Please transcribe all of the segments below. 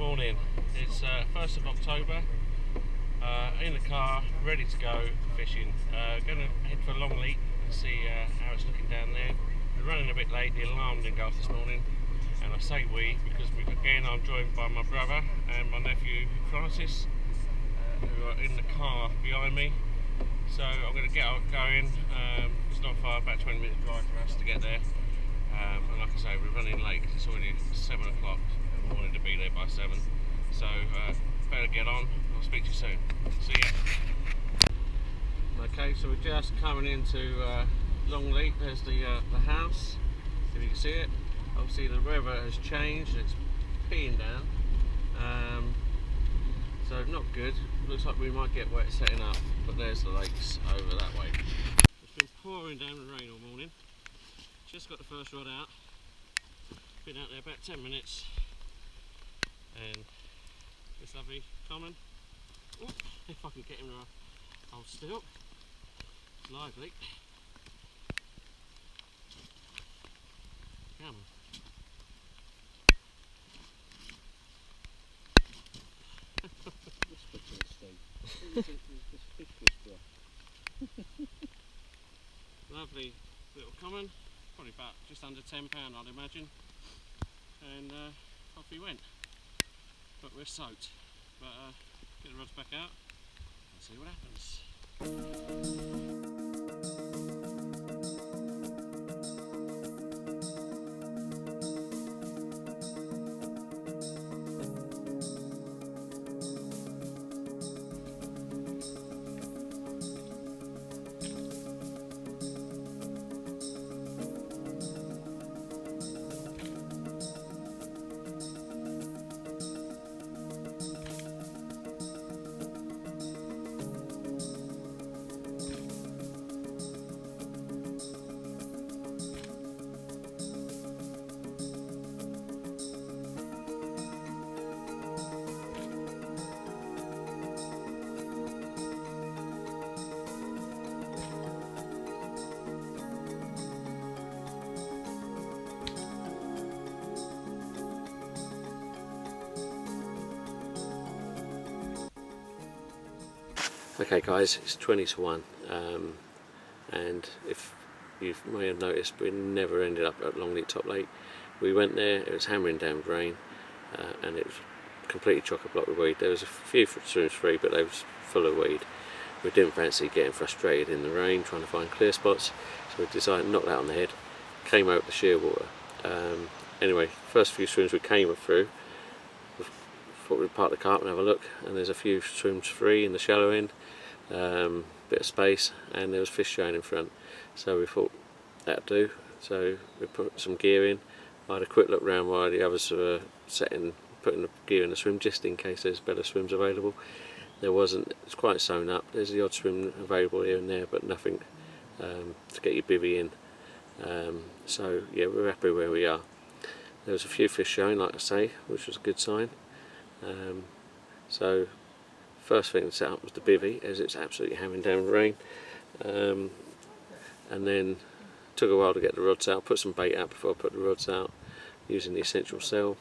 Morning. It's 1st of October. In the car, ready to go fishing. Going to head for Longleat and see how it's looking down there. We're running a bit late. The alarm didn't go off this morning, and I say we because I'm joined by my brother and my nephew Francis, who are in the car behind me. So I'm going to get out going. It's not far, about 20-minute drive for us to get there. And like I say, we're running late because it's already 7 o'clock and we wanted to be there by 7. So better get on. I'll speak to you soon. See ya. Okay, so we're just coming into Longleat. There's the house, if you can see it. Obviously the weather has changed, it's peeing down. So not good. Looks like we might get wet setting up, but there's the lakes over that way. It's been pouring down the rain all morning. Just got the first rod out. Been out there about 10 minutes. And this lovely common. Ooh, if I can get him to hold still. It's lively. Come on. Lovely little common, probably about just under £10 I'd imagine, and off he went. But we're soaked, but get the rods back out and see what happens. Okay guys, it's 20 to 1, and if you may have noticed, we never ended up at Longleat Top Lake. We went there, it was hammering down with rain, and it was completely chock-a-block with weed. There was a few swims free, but they was full of weed. We didn't fancy getting frustrated in the rain trying to find clear spots, so we decided to knock that on the head. Came out the Shearwater. Anyway, first few swims we came through, thought we'd park the Carp and have a look, and there's a few swims free in the shallow end, bit of space, and there was fish showing in front, so we thought that'd do. So we put some gear in. I had a quick look round while the others were putting the gear in the swim, just in case there's better swims available. There wasn't. It's quite sewn up. There's the odd swim available here and there, but nothing to get your bivvy in. So yeah, we're happy where we are. There was a few fish showing, like I say, which was a good sign. So first thing to set up was the bivvy, as it's absolutely hammering down with rain, and then took a while to get the rods out. Put some bait out before I put the rods out using the essential cell.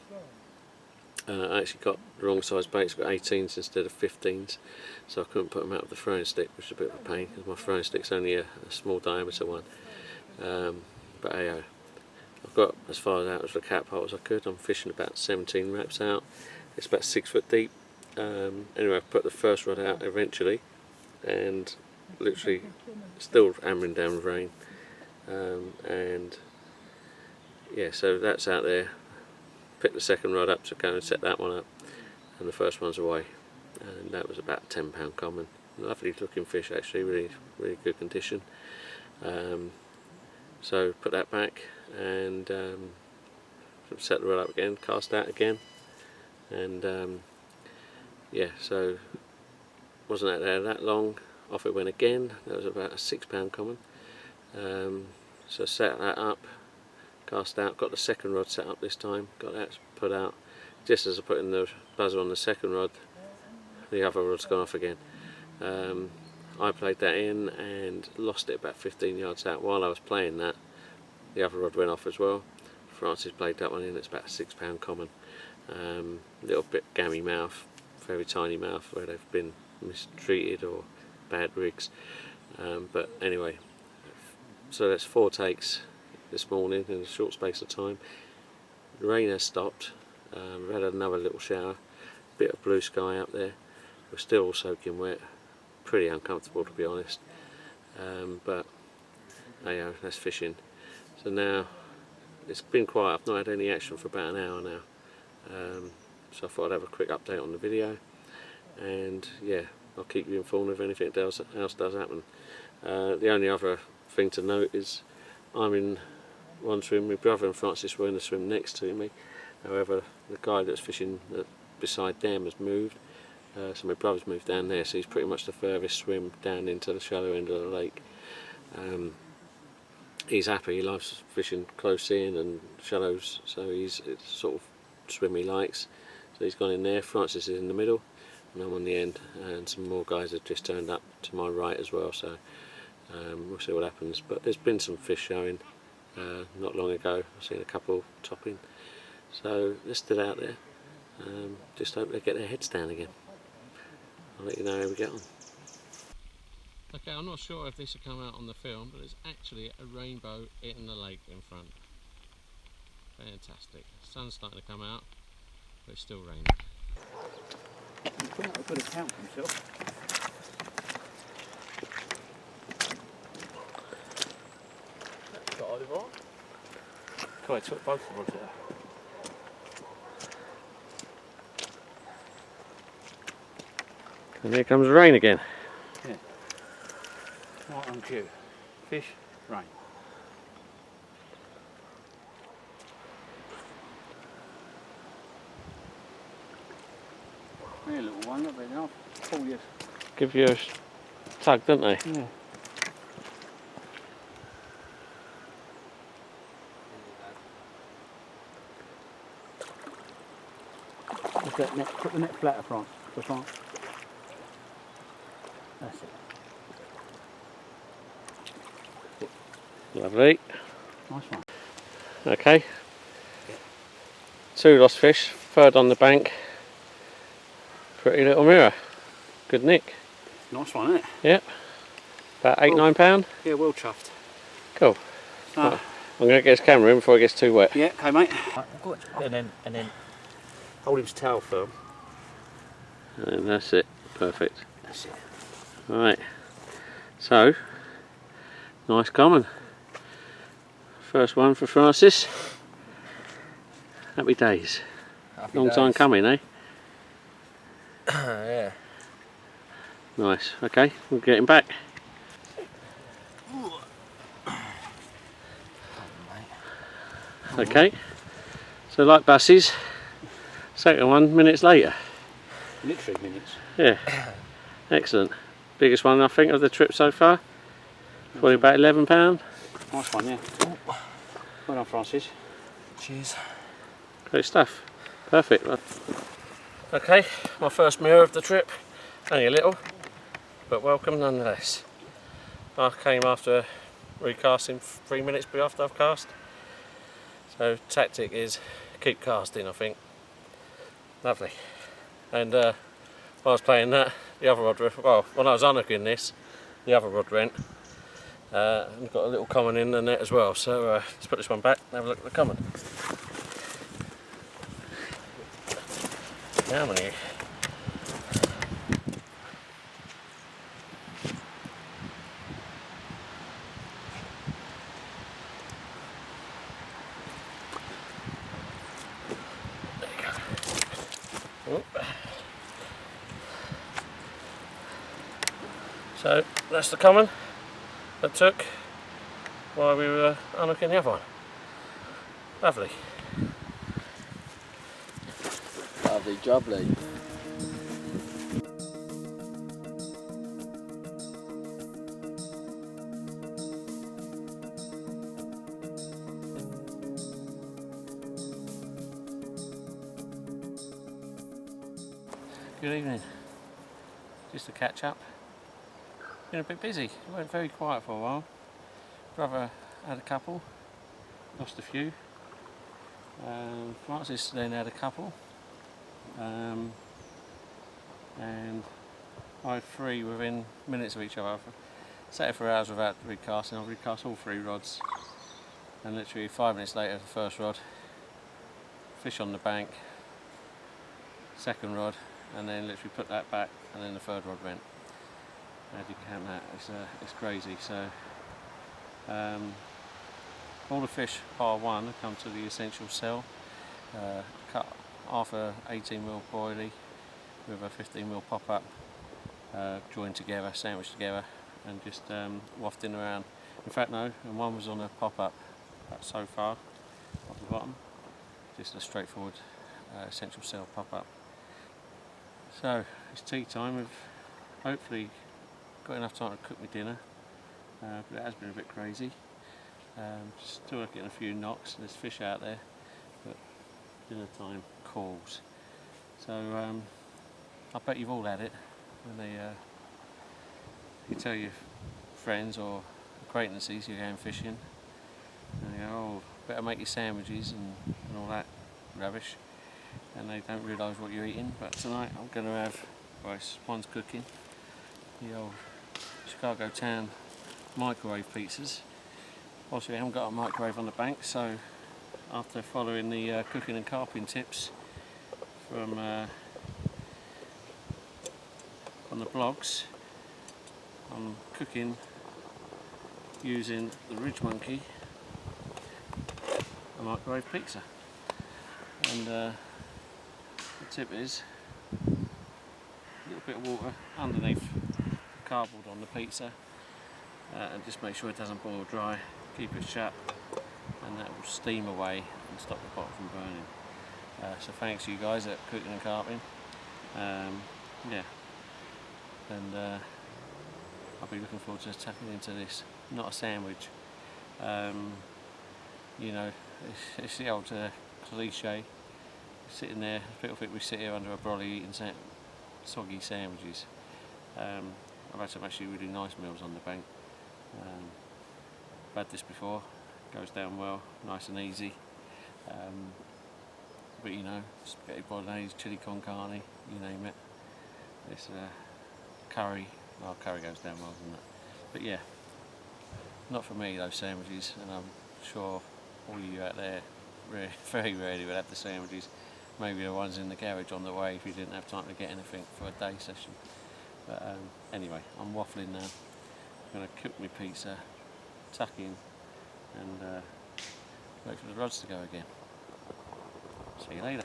I actually got the wrong size baits, got 18s instead of 15s, so I couldn't put them out with the throwing stick, which is a bit of a pain because my throwing stick's only a small diameter one. But hey, I've got as far out as the cat pole as I could. I'm fishing about 17 wraps out. It's about 6 foot deep. Anyway, I put the first rod out eventually, and literally still hammering down with rain. And yeah, so that's out there. Picked the second rod up to go and set that one up, and the first one's away. And that was about a £10 common. Lovely looking fish, actually, really good condition. So put that back and set the rod up again, cast out again, and yeah, so wasn't out there that long. Off it went again. That was about a £6 common. So set that up, cast out, got the second rod set up this time, got that put out. Just as I put in the buzzer on the second rod, the other rod's gone off again. I played that in and lost it about 15 yards out. While I was playing that, the other rod went off as well. Francis played that one in. It's about a £6 common. little bit gammy mouth, very tiny mouth where they've been mistreated or bad rigs. But anyway, so that's 4 takes this morning in a short space of time. The rain has stopped. We've had another little shower, bit of blue sky up there. We're still all soaking wet, pretty uncomfortable to be honest, but yeah, that's fishing. So now it's been quiet, I've not had any action for about an hour now, so I thought I'd have a quick update on the video, and yeah, I'll keep you informed if anything else does happen. The only other thing to note is I'm in one swim, my brother and Francis were in the swim next to me. However, the guy that's fishing beside them has moved, so my brother's moved down there, so he's pretty much the furthest swim down into the shallow end of the lake. He's happy, he loves fishing close in and shallows, so it's sort of swim he likes. So he's gone in there. Francis is in the middle and I'm on the end, and some more guys have just turned up to my right as well, so we'll see what happens. But there's been some fish showing not long ago. I've seen a couple topping, so they're still out there. Just hope they get their heads down again. I'll let you know how we get on. Okay, I'm not sure if this will come out on the film, but there's actually a rainbow in the lake in front. Fantastic. The sun's starting to come out, but it's still raining. He's putting up a good account for himself. Got over on. Cool, I took both of them there. And here comes the rain again. Yeah. Right on cue. Fish, rain. Here, little one, not big enough. Pull you. Give you a tug, don't they? Yeah. Just that net, put the net flatter, France. For France. That's it. Lovely. Nice one. Okay. 2 lost fish, 3rd on the bank. Pretty little mirror. Good nick. Nice one, isn't it? Yep. About 8–9 pound. Yeah, well chuffed. Cool. Right. I'm going to get his camera in before it gets too wet. Yeah, okay, mate. Good. And then hold his tail firm. And that's it. Perfect. That's it. Right. So, nice common. First one for Francis. Happy days. Happy Long days. time coming, eh? Yeah. Nice. Okay, we'll get him back. Okay. So like buses, second one minutes later. Literally minutes. Yeah. Excellent. Biggest one I think of the trip so far. Probably about £11. Nice one, yeah. Well done, Francis. Cheers. Great stuff. Perfect. Okay, my first mirror of the trip. Only a little, but welcome nonetheless. I came after recasting 3 minutes after I've cast. So tactic is keep casting, I think. Lovely. And while I was playing that, the other rod, well, when I was unhooking this, the other rod went. And got a little common in the net as well. So let's put this one back and have a look at the common. How many? There you go. Oop. So that's the common that took while we were unhooking the other one. Lovely. Lovely jubbly. Good evening. Just to catch up. Been a bit busy. It went very quiet for a while. Brother had a couple, lost a few. Francis then had a couple, and I had 3 within minutes of each other. I sat for hours without recasting. I recast all 3 rods, and literally 5 minutes later the first rod, fish on the bank, second rod, and then literally put that back, and then the third rod went. How do you count that? It's crazy. So all the fish bar 1 have come to the essential cell, cut half a 18mm boilie with a 15mm pop-up, joined together, sandwiched together, and just wafting around. In fact no, and one was on a pop-up so far off the bottom, just a straightforward essential cell pop-up. So it's tea time. We've hopefully got enough time to cook my dinner, but it has been a bit crazy. Still getting a few knocks, there's fish out there, but dinner time calls. So I bet you've all had it when you tell your friends or acquaintances you're going fishing, and you go, oh, better make your sandwiches and all that rubbish, and they don't realise what you're eating. But tonight I'm going to have, well, one's cooking, the old Chicago Town microwave pizzas. Also, we haven't got a microwave on the bank, so after following the cooking and carping tips from on the blogs, I'm cooking using the Ridge Monkey, a microwave pizza. And the tip is a little bit of water underneath the cardboard on the pizza, and just make sure it doesn't boil dry. Keep it shut, and that will steam away and stop the pot from burning. So thanks you guys at cooking and carping. Yeah, and I'll be looking forward to tapping into this. Not a sandwich. You know, it's the old cliche. Sitting there, people think we sit here under a brolly eating soggy sandwiches. I've had some actually really nice meals on the bank. I've had this before, goes down well, nice and easy. But you know, spaghetti bolognese, chili con carne, you name it. This curry, well, curry goes down well, doesn't it? But yeah, not for me those sandwiches, and I'm sure all of you out there very rarely would have the sandwiches. Maybe the ones in the garage on the way if you didn't have time to get anything for a day session. But anyway, I'm waffling now. I'm going to cook my pizza, tuck in, and wait for the rods to go again. See you later.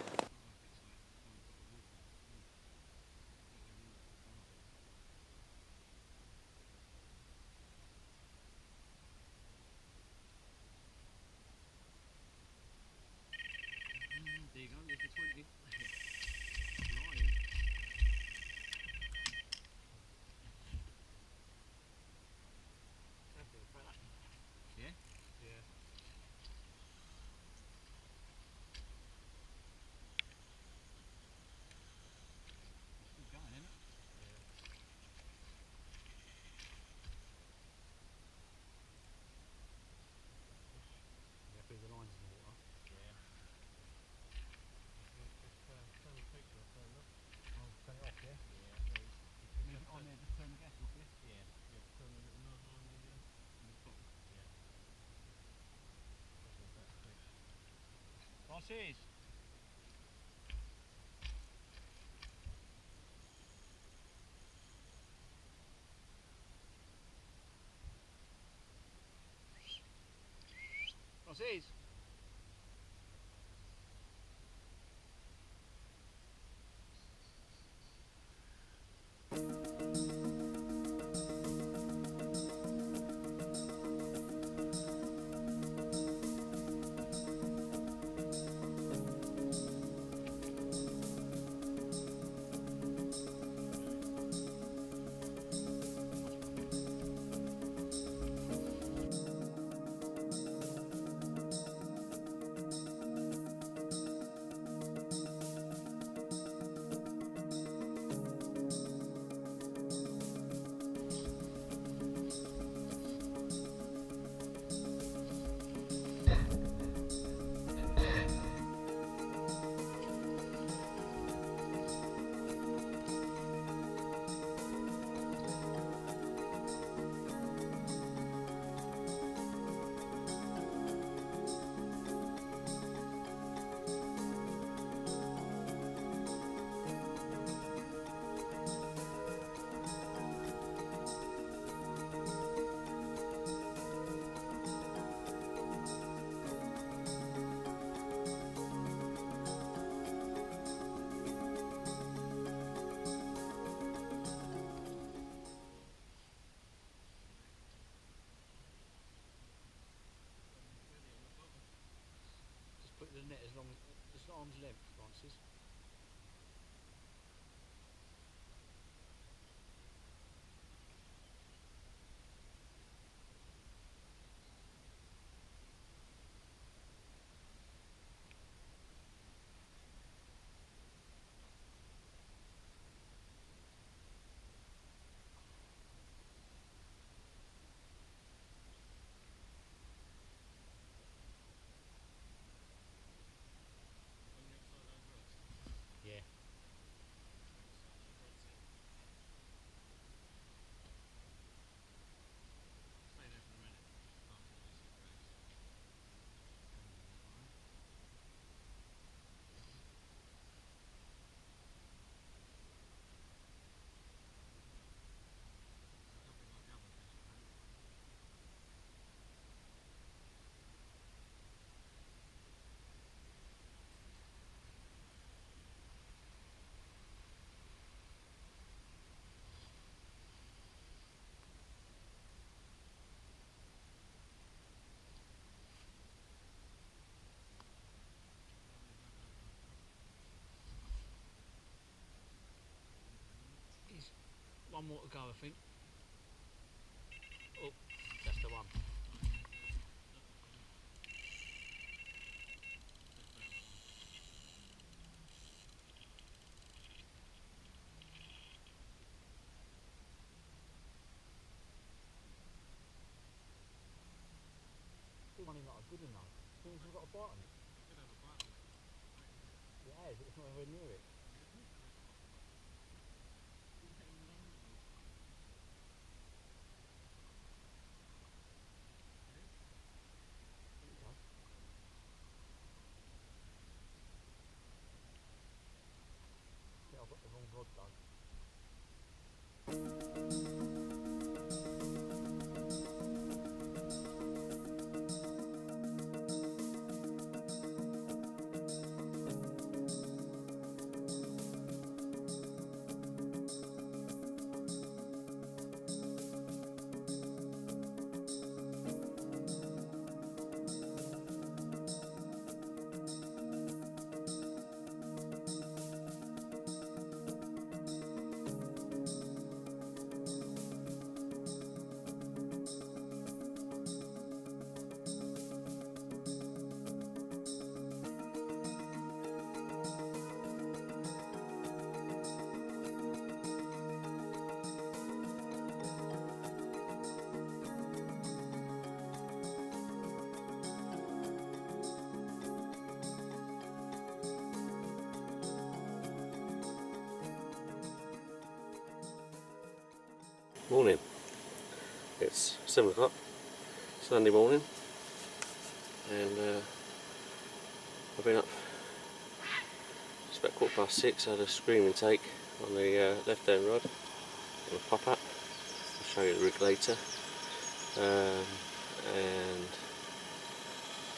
There you go, there's the 20. Lying. Yeah? Yeah. It's still going, isn't it? Yeah. Yeah, I think the line's in the water. Yeah. Turn the picture off there, look. I'll turn it off, yeah? Yeah, please. Leave it on there, just turn the gas off, yeah? Yeah. Yeah, turn the little nozzle on the bottom. Yeah. Francis! Francis! one more to go, I think. Oh, that's the one. Still running not good enough. Think it's got a bite on it? It has, it's not anywhere near it. I think I've got the wrong rod though. Morning. It's 7 o'clock, Sunday morning, and I've been up. It's about 6:15. I had a screaming take on the left hand rod on a pop up. I'll show you the rig later. And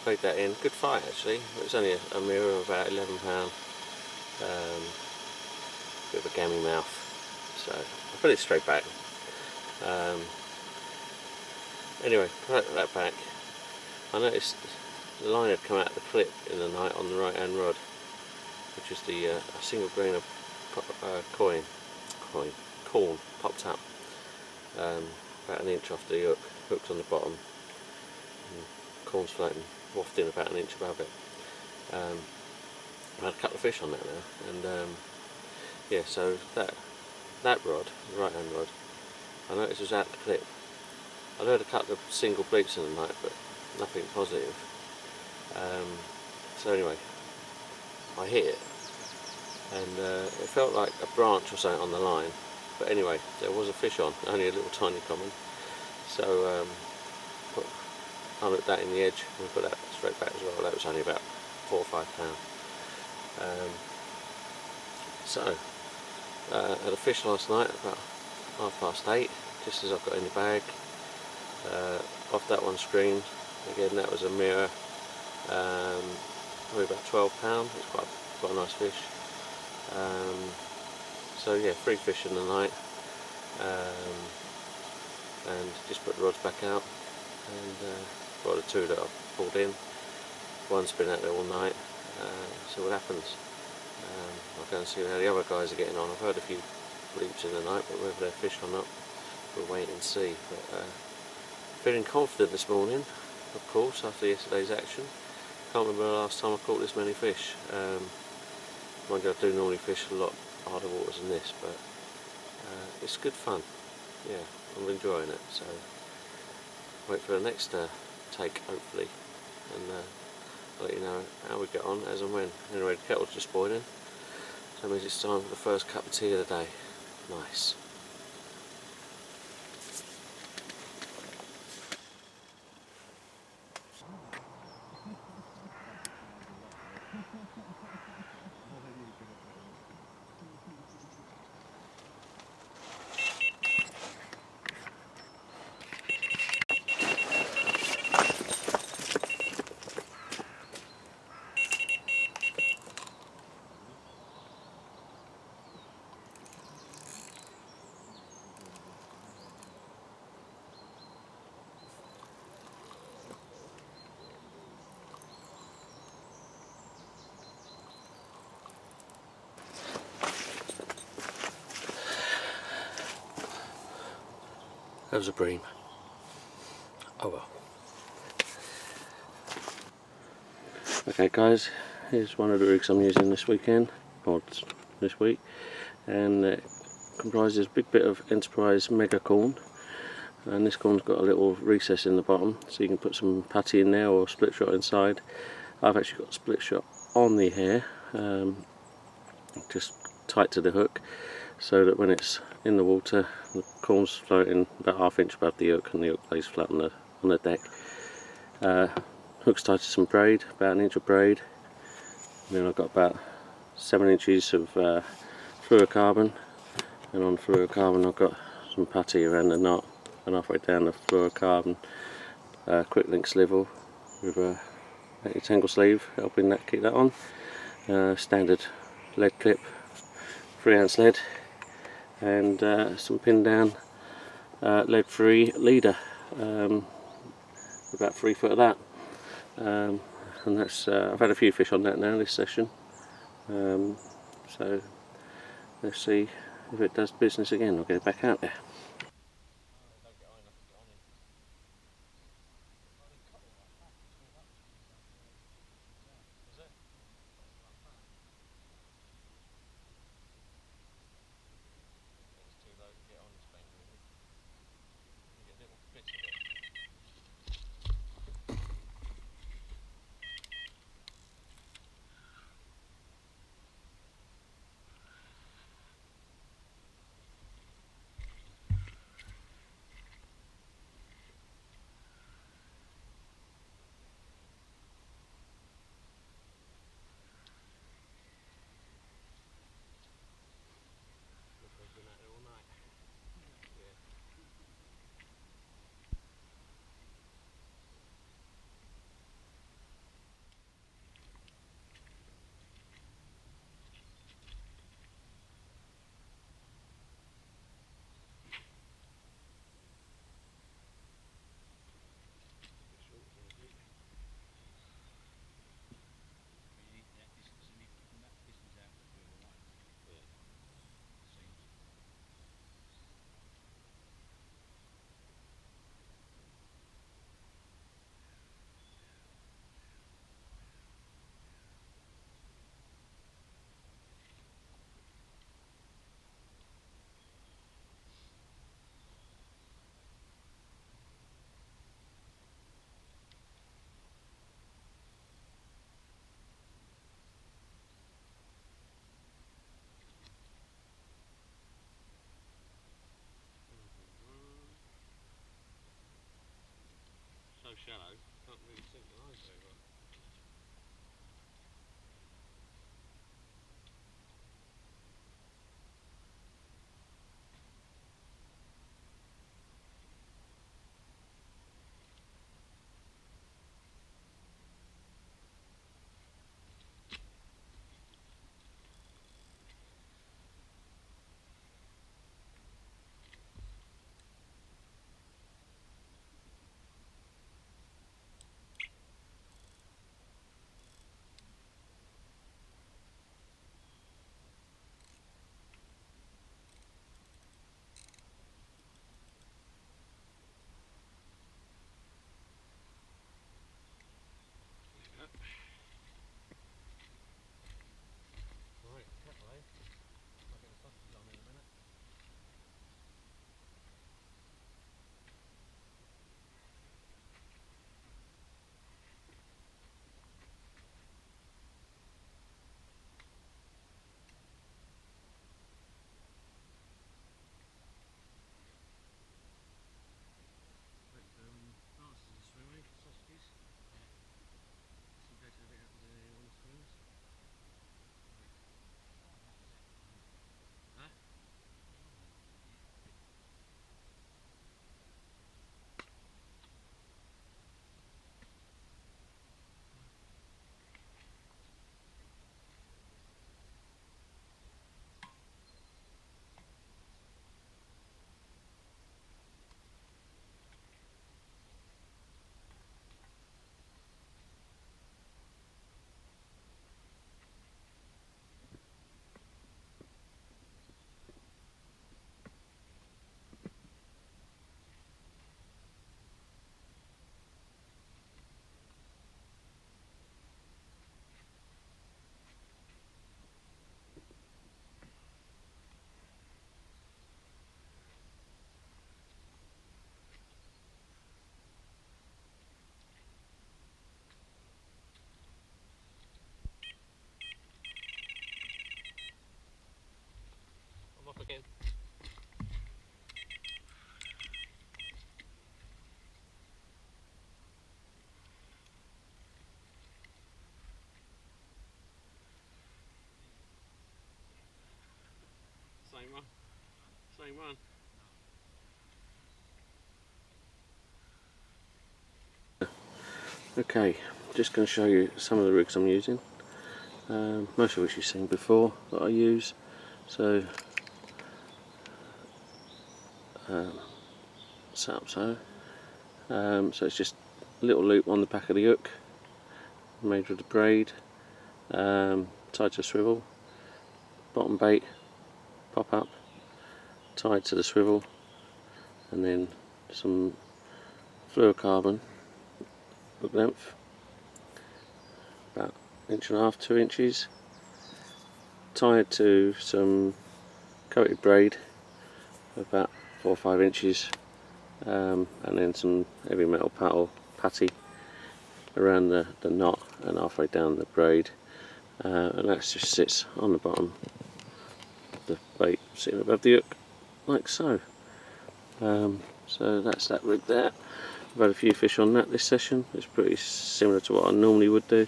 played that in. Good fight actually. It was only a mirror of about £11. Bit of a gammy mouth, so I put it straight back. Anyway, put that back. I noticed the line had come out of the clip in the night on the right hand rod, which is the a single grain of corn popped up about an inch off the hook, hooked on the bottom, and corn's floating, wafting about an inch above it. I had a couple of fish on that now, and yeah, so that rod, the right hand rod, I noticed was out the clip. I'd heard a couple of single bleeps in the night, but nothing positive. So anyway, I hit it, and it felt like a branch or something on the line. But anyway, there was a fish on, only a little tiny common. So I looked that in the edge, and put that straight back as well. That was only about £4 or £5. Had a fish last night about 8:30, just as I've got in the bag. Off that one screen, again that was a mirror, probably about £12. It's quite a nice fish. So yeah, 3 fish in the night, and just put the rods back out, and well, the 2 that I've pulled in, one's been out there all night. See what happens. I'll go and see how the other guys are getting on. I've heard a few bleeps in the night, but whether they're fish or not, we'll wait and see. But feeling confident this morning, of course, after yesterday's action. Can't remember the last time I caught this many fish. Mind you, I do normally fish a lot harder waters than this, but it's good fun. Yeah, I'm enjoying it. So wait for the next take, hopefully, and I'll let you know how we get on as and when. Anyway, the kettle's just boiling, so that means it's time for the first cup of tea of the day. Nice. That was a bream. Oh well. Okay guys, here's one of the rigs I'm using this weekend, or this week, and it comprises a big bit of Enterprise Mega Corn, and this corn's got a little recess in the bottom so you can put some putty in there or split shot inside. I've actually got split shot on the hair, just tight to the hook, so that when it's in the water the corn's floating about ½ inch above the hook and the hook lays flat on the deck. Hook's tied to some braid, about 1 inch of braid, and then I've got about 7 inches of fluorocarbon, and on fluorocarbon I've got some putty around the knot, and halfway down the fluorocarbon quick link slivel with a tangle sleeve helping that keep that on. Standard lead clip, 3-ounce lead, and some pin down lead free leader, about 3 foot of that. And that's I've had a few fish on that now this session, so let's see if it does business again. I'll get it back out there. So shallow, can't really sink the line very well. camera. Same one. Okay, just going to show you some of the rigs I'm using. Most of which you've seen before that I use. So, set up so. So it's just a little loop on the back of the hook, made with the braid, tied to a swivel, bottom bait, pop up, tied to the swivel, and then some fluorocarbon hook length, about 1.5 to 2 inches, tied to some coated braid, about 4 or 5 inches, and then some heavy metal patty around the knot and halfway down the braid, and that just sits on the bottom, the bait sitting above the hook like so. So that's that rig there. I've had a few fish on that this session. It's pretty similar to what I normally would do.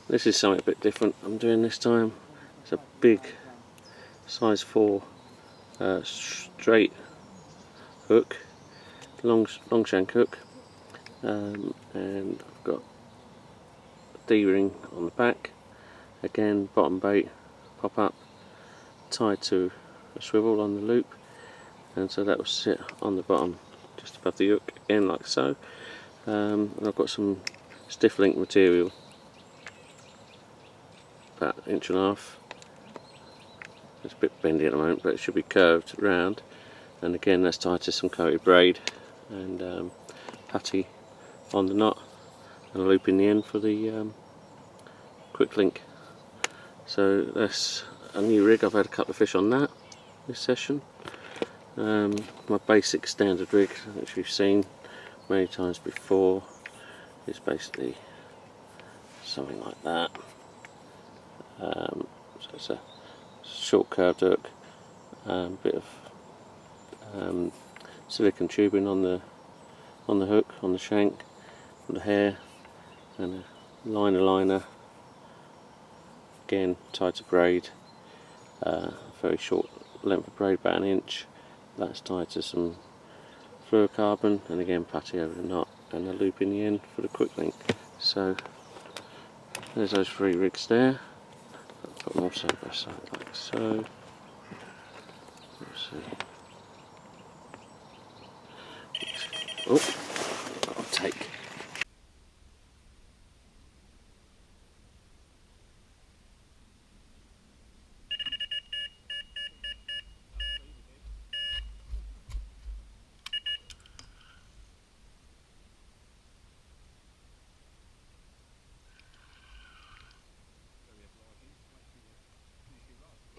This is something a bit different I'm doing this time. It's a big size 4 straight hook, long shank hook, and I've got a D-ring on the back, again bottom bait, pop up, tied to a swivel on the loop, and so that will sit on the bottom just above the hook again like so. And I've got some stiff link material, about 1.5 inches. It's a bit bendy at the moment, but it should be curved round, and again that's tied to some coated braid and patty on the knot and a loop in the end for the quick link. So that's a new rig. I've had a couple of fish on that this session. My basic standard rig, which we've seen many times before, is basically something like that. So it's a short curved hook, bit of silicone tubing on the hook, on the shank, on the hair, and a liner, again tied to braid, very short length of braid, about 1 inch. That's tied to some fluorocarbon, and again patty over the knot, and a loop in the end for the quick link. So there's those 3 rigs there. I'll put them all side by side like so. Let's see. Oh, I'll take.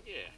Yeah.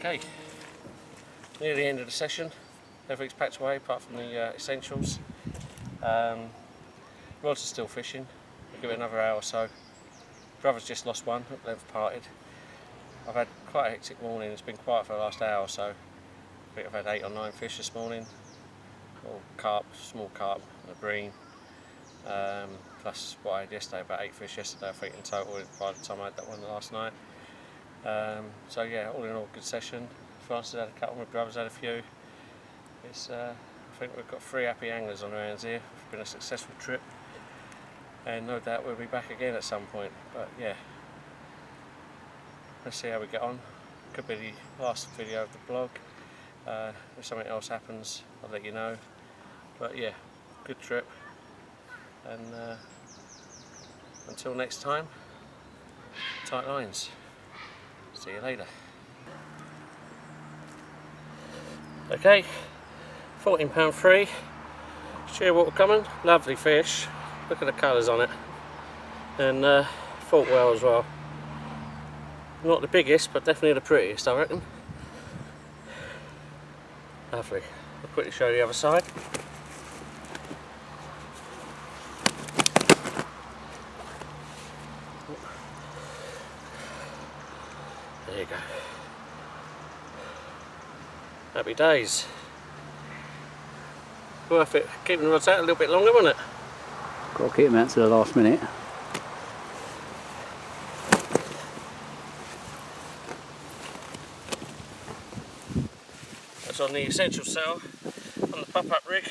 Okay, near the end of the session. Everything's packed away apart from the essentials. Rods are still fishing. We'll give it another hour or so. Brother's just lost one, they've parted. I've had quite a hectic morning. It's been quiet for the last hour or so. I think I've had 8 or 9 fish this morning. All carp, small carp, and a bream. Plus what I had yesterday, about 8 fish yesterday I think in total by the time I had that one last night. So yeah, all in all, good session. Francis had a couple, my brother's had a few. It's, I think we've got 3 happy anglers on our hands here. It's been a successful trip, and no doubt we'll be back again at some point. But yeah, let's see how we get on. Could be the last video of the blog. If something else happens, I'll let you know. But yeah, good trip, and until next time, tight lines. See you later. Okay, £14 free, Shearwater coming, lovely fish, look at the colours on it, and fought well as well. Not the biggest, but definitely the prettiest, I reckon. Lovely. I'll quickly show you the other side. There you go. Happy days. Worth it. Keeping the rods out a little bit longer, wasn't it? Got to keep them out to the last minute. That's on the essential cell on the pop-up rig.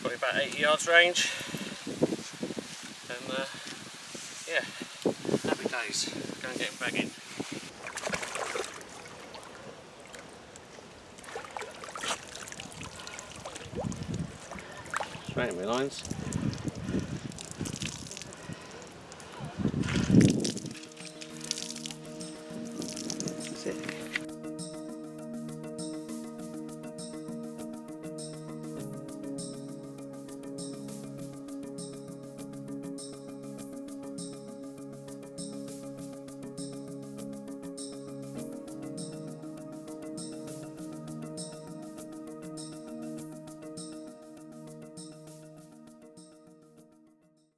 Probably about 80 yards range. And yeah, happy days. Go and get him back in. Straighten my lines.